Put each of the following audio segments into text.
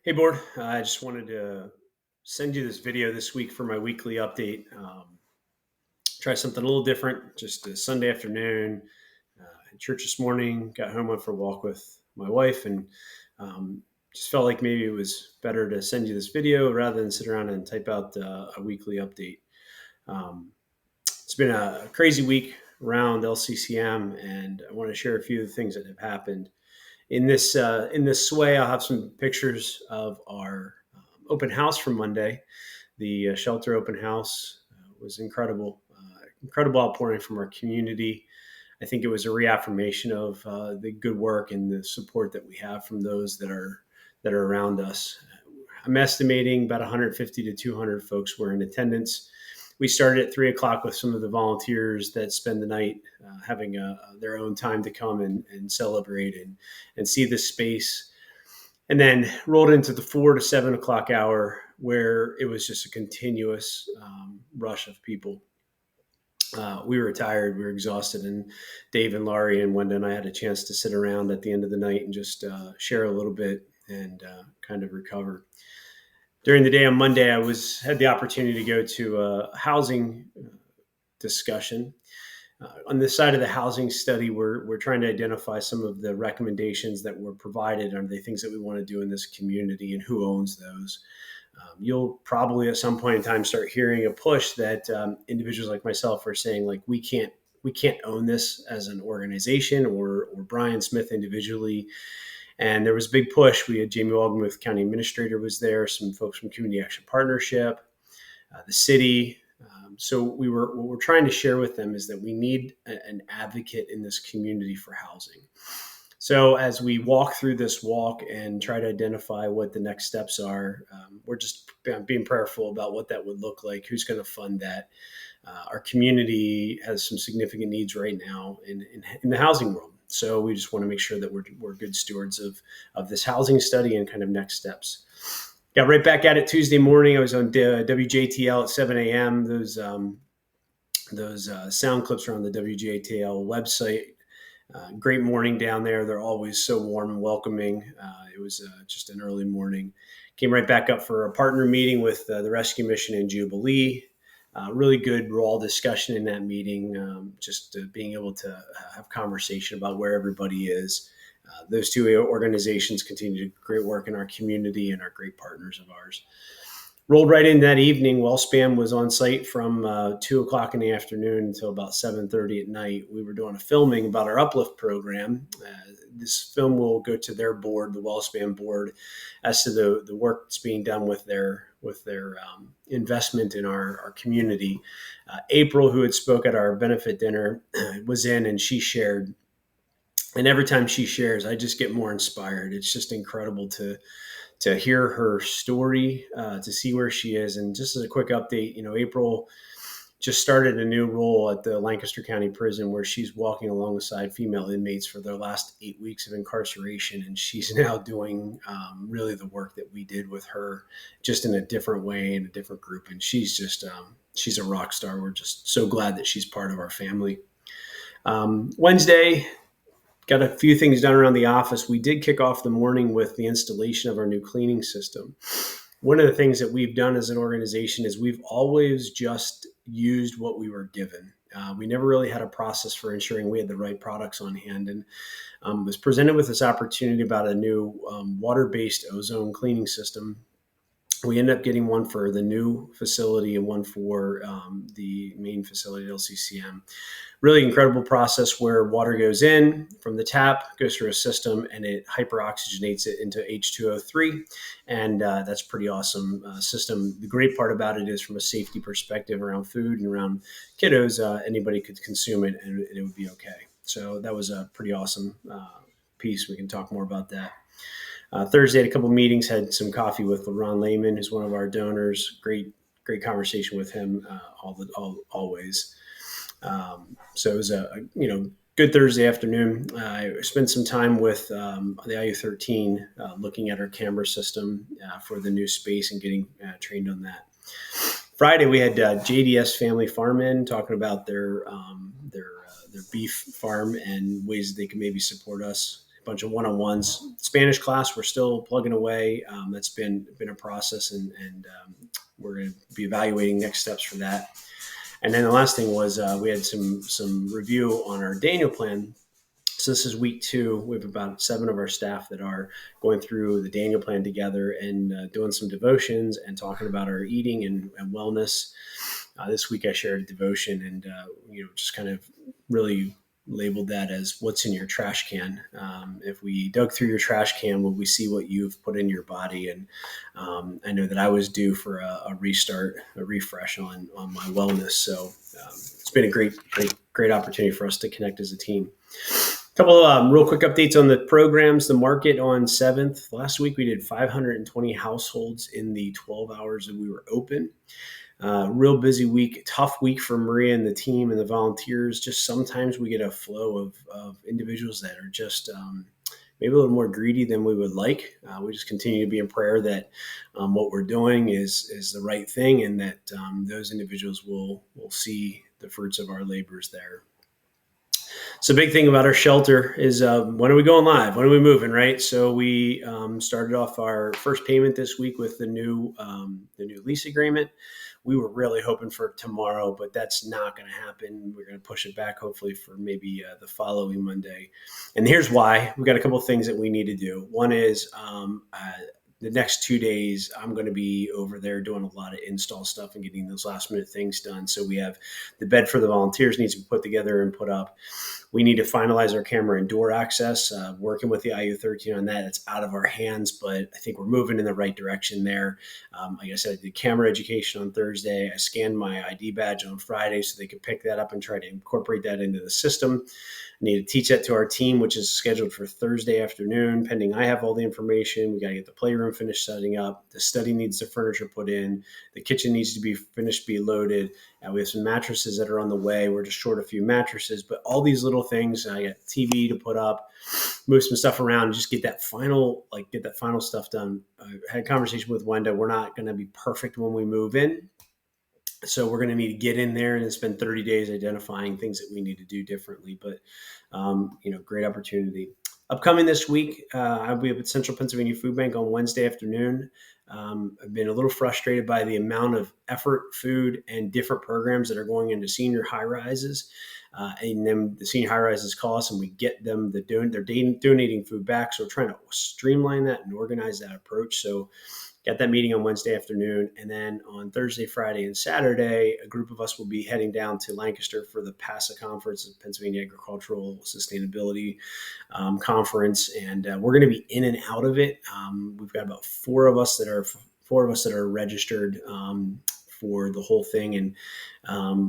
Hey, board. I just wanted to send you this video this week for my weekly update. Try something a little different. Just a Sunday afternoon, at church this morning. Got home, went for a walk with my wife, and um, just felt like maybe it was better to send you this video rather than sit around and type out a weekly update. Um, it's been a crazy week around LCCM, and I want to share a few of the things that have happened in this sway. I'll have some pictures of our open house from Monday. The shelter open house was incredible. Incredible outpouring from our community. I think it was a reaffirmation of the good work and the support that we have from those that are around us. I'm estimating about 150 to 200 folks were in attendance. We started at 3 o'clock with some of the volunteers that spend the night having their own time to come and celebrate and see the space, and then rolled into the 4 to 7 o'clock hour where it was just a continuous rush of people. We were tired, we were exhausted, and Dave and Laurie and Wenda and I had a chance to sit around at the end of the night and just share a little bit and kind of recover. During the day on Monday, I had the opportunity to go to a housing discussion. On this side of the housing study, we're trying to identify some of the recommendations that were provided are the things that we want to do in this community and who owns those. You'll probably at some point in time start hearing a push that individuals like myself are saying, like, we can't own this as an organization or Brian Smith individually. And there was a big push. We had Jamie Waldman, County Administrator, was there, some folks from Community Action Partnership, the city. So what we're trying to share with them is that we need an advocate in this community for housing. So as we walk through this walk and try to identify what the next steps are, we're just being prayerful about what that would look like, who's going to fund that. Our community has some significant needs right now in the housing world. So we just want to make sure that we're good stewards of this housing study and kind of next steps. Got right back at it Tuesday morning. I was on WJTL at 7 a.m. Those sound clips are on the WJTL website. Great morning down there. They're always so warm and welcoming. It was just an early morning. Came right back up for a partner meeting with the Rescue Mission in Jubilee. Really good raw discussion in that meeting, just being able to have conversation about where everybody is. Those two organizations continue to do great work in our community and are great partners of ours. Rolled right in that evening. WellSpan was on site from 2 o'clock in the afternoon until about 7:30 at night. We were doing a filming about our Uplift program. This film will go to their board, the WellSpan board, as to the work that's being done with their investment in our community. April, who had spoke at our benefit dinner, was in, and she shared. And every time she shares, I just get more inspired. It's just incredible to hear her story, to see where she is. And just as a quick update, April just started a new role at the Lancaster County Prison where she's walking alongside female inmates for their last 8 weeks of incarceration. And she's now doing really the work that we did with her, just in a different way, in a different group. And she's just, she's a rock star. We're just so glad that she's part of our family. Wednesday, got a few things done around the office. We did kick off the morning with the installation of our new cleaning system. One of the things that we've done as an organization is we've always just used what we were given. We never really had a process for ensuring we had the right products on hand, and was presented with this opportunity about a new water-based ozone cleaning system. We ended up getting one for the new facility and one for the main facility at LCCM. Really incredible process where water goes in from the tap, goes through a system, and it hyperoxygenates it into H2O3. And that's a pretty awesome system. The great part about it is, from a safety perspective around food and around kiddos, anybody could consume it and it would be okay. So that was a pretty awesome piece. We can talk more about that. Thursday, had a couple of meetings, had some coffee with Ron Lehman, who's one of our donors. Great conversation with him always. So it was a good Thursday afternoon. I spent some time with the IU13, looking at our camera system for the new space and getting trained on that. Friday, we had JDS Family Farm in, talking about their beef farm and ways they can maybe support us bunch of one-on-ones. Spanish class, we're still plugging away. That's been a process, and we're going to be evaluating next steps for that. And then the last thing was we had some review on our Daniel plan. So this is week 2. We have about 7 of our staff that are going through the Daniel plan together and doing some devotions and talking about our eating and wellness. This week I shared a devotion and just kind of really labeled that as what's in your trash can. If we dug through your trash can, would we see what you've put in your body? And I know that I was due for a restart, a refresh on my wellness. So it's been a great opportunity for us to connect as a team. A couple of real quick updates on the programs. The market on 7th. Last week we did 520 households in the 12 hours that we were open. Real busy week, tough week for Maria and the team and the volunteers. Just sometimes we get a flow of individuals that are just maybe a little more greedy than we would like. We just continue to be in prayer that what we're doing is the right thing, and that those individuals will see the fruits of our labors there. So big thing about our shelter is when are we going live? When are we moving, right? So we started off our first payment this week with the new lease agreement. We were really hoping for tomorrow, but that's not going to happen. We're going to push it back, hopefully, for maybe the following Monday. And here's why. We've got a couple of things that we need to do. One is the next 2 days, I'm going to be over there doing a lot of install stuff and getting those last minute things done. So we have the bed for the volunteers needs to be put together and put up. We need to finalize our camera and door access, working with the IU13 on that. It's out of our hands, but I think we're moving in the right direction there. Like I said, I did camera education on Thursday. I scanned my ID badge on Friday so they could pick that up and try to incorporate that into the system. I need to teach that to our team, which is scheduled for Thursday afternoon, pending I have all the information. We got to get the playroom finished setting up. The study needs the furniture put in. The kitchen needs to be finished, be loaded. We have some mattresses that are on the way. We're just short a few mattresses, but all these little things. I got TV to put up, move some stuff around, and just get that final stuff done. I had a conversation with Wenda. We're not going to be perfect when we move in. So we're going to need to get in there and spend 30 days identifying things that we need to do differently. But, great opportunity. Upcoming this week, I'll be up at Central Pennsylvania Food Bank on Wednesday afternoon. I've been a little frustrated by the amount of effort, food, and different programs that are going into senior high rises. And then the senior high rises call us and we get them they're donating food back. So we're trying to streamline that and organize that approach. So got that meeting on Wednesday afternoon. And then on Thursday, Friday, and Saturday, a group of us will be heading down to Lancaster for the PASA conference, the Pennsylvania Agricultural Sustainability Conference. And we're going to be in and out of it. We've got about four of us that are registered for the whole thing. And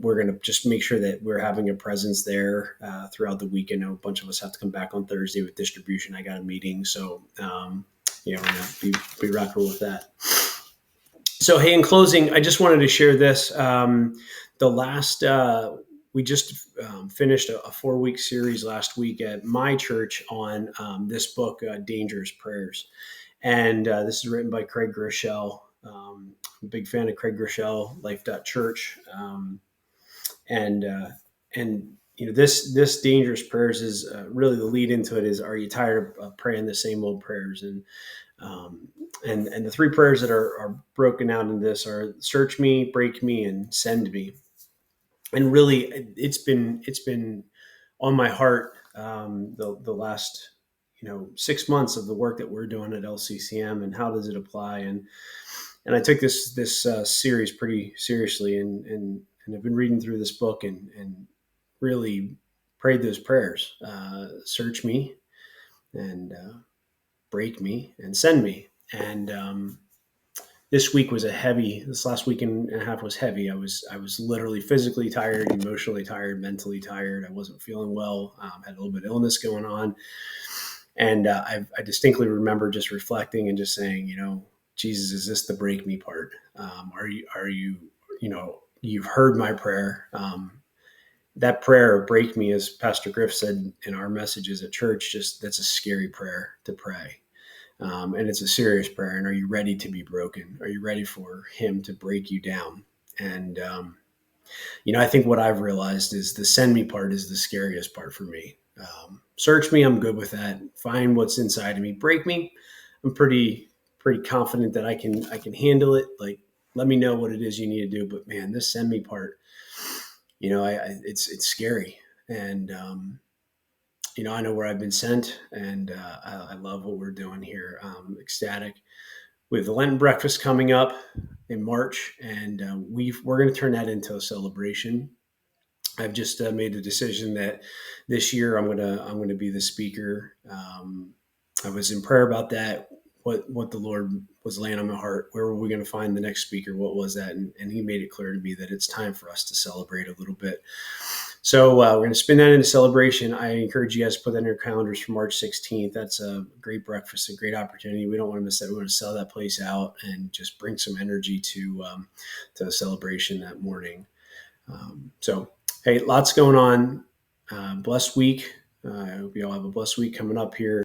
we're going to just make sure that we're having a presence there throughout the week. I know a bunch of us have to come back on Thursday with distribution. I got a meeting. So, we're going to be rocking with that. So, hey, in closing, I just wanted to share this. We just finished a 4-week series last week at my church on this book, Dangerous Prayers. And this is written by Craig Groeschel. I'm a big fan of Craig Groeschel, Life.Church. This Dangerous Prayers is really the lead into it is, are you tired of praying the same old prayers? And the 3 prayers that are broken out in this are search me, break me, and send me. And really, it's been on my heart the last 6 months of the work that we're doing at LCCM, and how does it apply? And I took this series pretty seriously, and I've been reading through this book and really prayed those prayers: search me, and break me, and send me. And this last week and a half was heavy. I was literally physically tired, emotionally tired, mentally tired. I wasn't feeling well. Had a little bit of illness going on. And I distinctly remember just reflecting and just saying, Jesus, is this the break me part? You've heard my prayer. That prayer, break me, as Pastor Griff said in our messages at church, that's a scary prayer to pray. And it's a serious prayer. And are you ready to be broken? Are you ready for him to break you down? And, I think what I've realized is the send me part is the scariest part for me. Search me, I'm good with that. Find what's inside of me. Break me, I'm pretty confident that I can handle it. Like, let me know what it is you need to do. But man, this send me part, it's scary. And I know where I've been sent, and I love what we're doing here. Ecstatic with the Lenten breakfast coming up in March, and we're going to turn that into a celebration. I've just made the decision that this year I'm gonna be the speaker. I was in prayer about that. What the Lord was laying on my heart. Where were we going to find the next speaker? What was that? And He made it clear to me that it's time for us to celebrate a little bit. So we're going to spin that into celebration. I encourage you guys to put that in your calendars for March 16th. That's a great breakfast, a great opportunity. We don't want to miss that. We want to sell that place out and just bring some energy to the celebration that morning. So, hey, lots going on. Blessed week. I hope you all have a blessed week coming up here.